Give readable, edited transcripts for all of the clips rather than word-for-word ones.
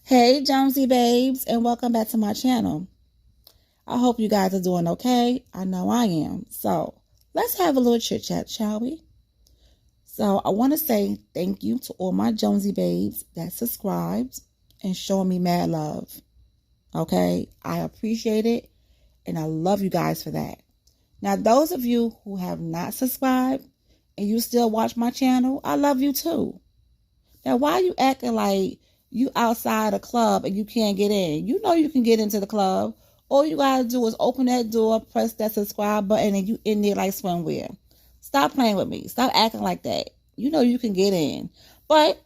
Hey Jonesy babes, and welcome back to my channel. I hope you guys are doing okay. I know I am. So let's have a little chit chat, shall we? So I want to say thank you to all my Jonesy babes that subscribed and showing me mad love. Okay, I appreciate it and I love you guys for that. Now those of you who have not subscribed and you still watch my channel, I love you too. Now why are you acting like you outside a club and you can't get in? You know you can get into the club. All you gotta do is open that door, press that subscribe button, and you in there like swimwear. Stop playing with me. Stop acting like that. You know you can get in. But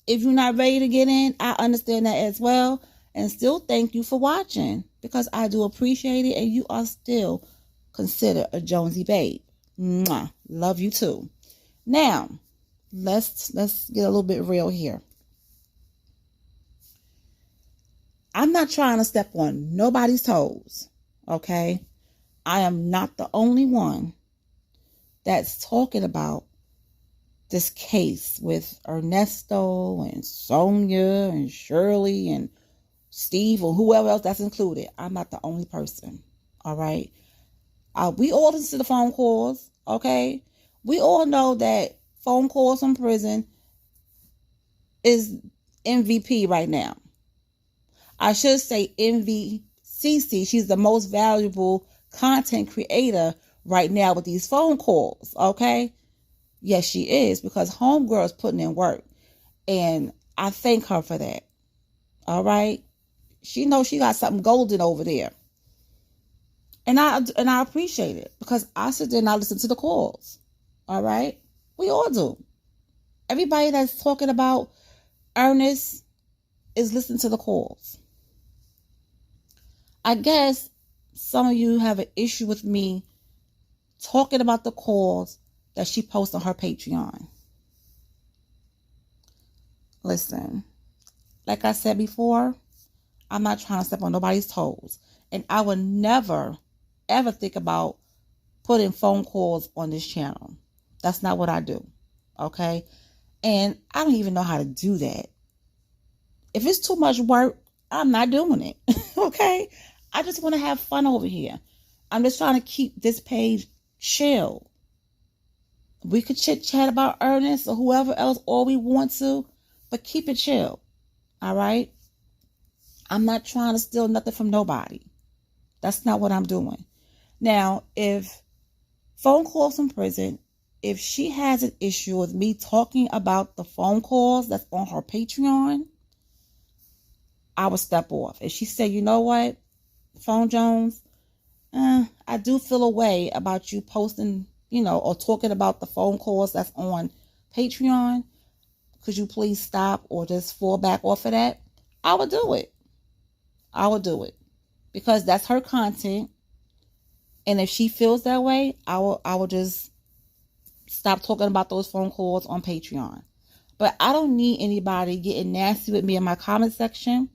if you're not ready to get in, I understand that as well. And still thank you for watching because I do appreciate it and you are still considered a Jonesy babe. Mwah. Love you too. Now, let's get a little bit real here. I'm not trying to step on nobody's toes, okay? I am not the only one that's talking about this case with Ernesto and Sonia and Shirley and Steve or whoever else that's included. I'm not the only person, all right? We all listen to the phone calls, okay? We all know that phone calls from prison is MVP right now. I should say MVCC. She's the most valuable content creator right now with these phone calls, okay? Yes, she is, because homegirl is putting in work. And I thank her for that, all right? She knows she got something golden over there. And I appreciate it because I sit there and I listen to the calls, all right? We all do. Everybody that's talking about Ernest is listening to the calls. I guess some of you have an issue with me talking about the calls that she posts on her Patreon. Listen, like I said before, I'm not trying to step on nobody's toes. And I would never, ever think about putting phone calls on this channel. That's not what I do, okay? And I don't even know how to do that. If it's too much work, I'm not doing it, okay? I just want to have fun over here. I'm just trying to keep this page chill. We could chit chat about Ernest or whoever else all we want to, but keep it chill, all right? I'm not trying to steal nothing from nobody. That's not what I'm doing. Now, if phone calls from prison, if she has an issue with me talking about the phone calls that's on her Patreon, I would step off. If she said, you know what, PhoneJones, I do feel a way about you posting, or talking about the phone calls that's on Patreon. Could you please stop or just fall back off of that? I would do it. I would do it because that's her content. And if she feels that way, I will just stop talking about those phone calls on Patreon. But I don't need anybody getting nasty with me in my comment section.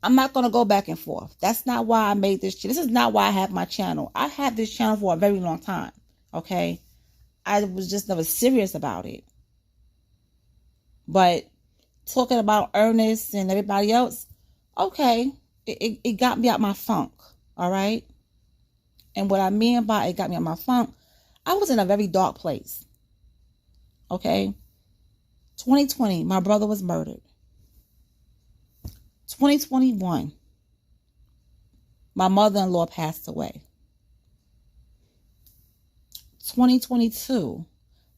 I'm not going to go back and forth. That's not why I made this. This is not why I have my channel. I had this channel for a very long time. Okay. I was just never serious about it. But talking about Ernest and everybody else, okay, it got me out my funk. All right. And what I mean by it got me out my funk, I was in a very dark place. Okay. 2020, my brother was murdered. 2021, my mother-in-law passed away. 2022,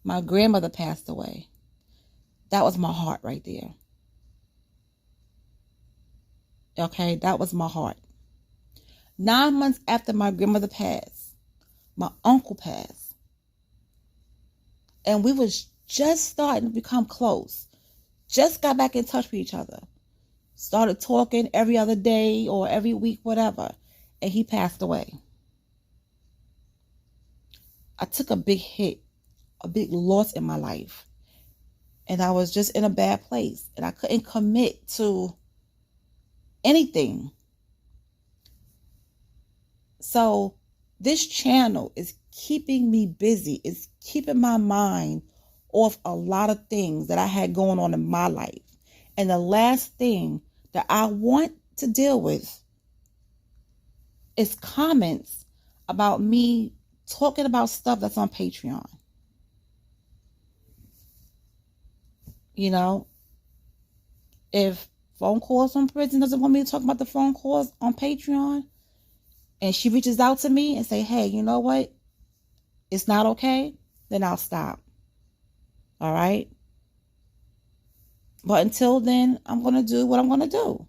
my grandmother passed away. That was my heart right there. Okay, that was my heart. 9 months after my grandmother passed, my uncle passed. And we was just starting to become close. Just got back in touch with each other. Started talking every other day or every week, whatever. And he passed away. I took a big hit, a big loss in my life. And I was just in a bad place. And I couldn't commit to anything. So this channel is keeping me busy. It's keeping my mind off a lot of things that I had going on in my life. And the last thing that I want to deal with is comments about me talking about stuff that's on Patreon. You know, if phone calls from prison doesn't want me to talk about the phone calls on Patreon, and she reaches out to me and say, hey, you know what? It's not okay, then I'll stop. All right? But until then, I'm going to do what I'm going to do.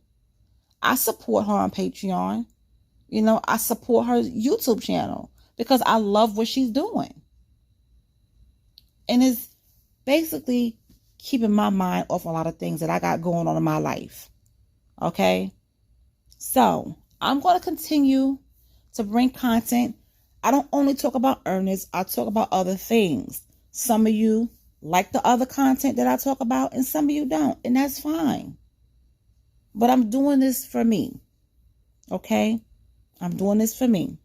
I support her on Patreon. You know, I support her YouTube channel because I love what she's doing. And it's basically keeping my mind off a lot of things that I got going on in my life. Okay? So, I'm going to continue to bring content. I don't only talk about Ernest, I talk about other things. Some of you like the other content that I talk about, and some of you don't, and that's fine. But I'm doing this for me. Okay? I'm doing this for me.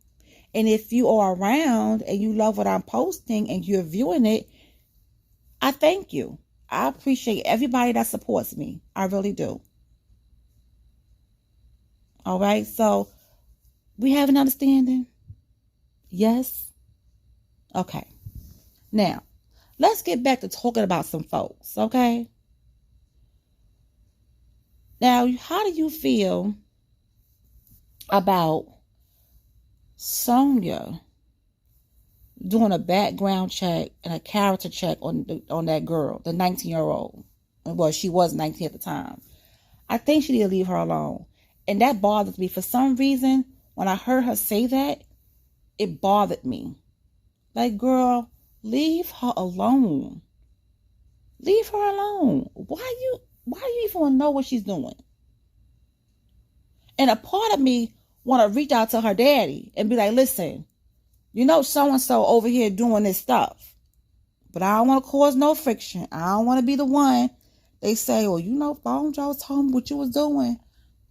And if you are around and you love what I'm posting and you're viewing it, I thank you. I appreciate everybody that supports me. I really do. All right? So, we have an understanding? Yes? Okay. Now, let's get back to talking about some folks, okay? Now, how do you feel about Sonia doing a background check and a character check on that girl, the 19-year-old? Well, she was 19 at the time. I think she need to leave her alone. And that bothers me. For some reason, when I heard her say that, it bothered me. Like, girl, leave her alone. Leave her alone. Why you even want to know what she's doing? And a part of me want to reach out to her daddy and be like, listen, you know so-and-so over here doing this stuff. But I don't want to cause no friction. I don't want to be the one they say, well, you know, PhoneJones told me what you was doing.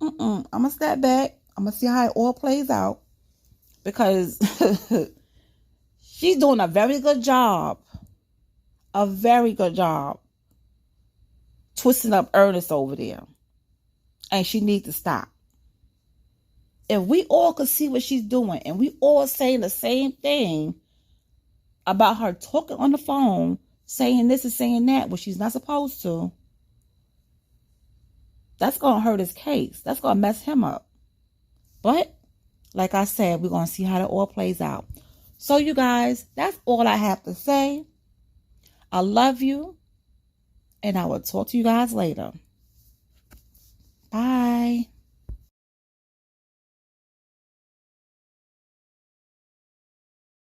I'm going to step back. I'm going to see how it all plays out. Because she's doing a very good job. A very good job. Twisting up Ernest over there. And she needs to stop. If we all could see what she's doing and we all saying the same thing about her talking on the phone, saying this and saying that, which she's not supposed to, that's going to hurt his case. That's going to mess him up. But, like I said, we're going to see how it all plays out. So, you guys, that's all I have to say. I love you. And I will talk to you guys later.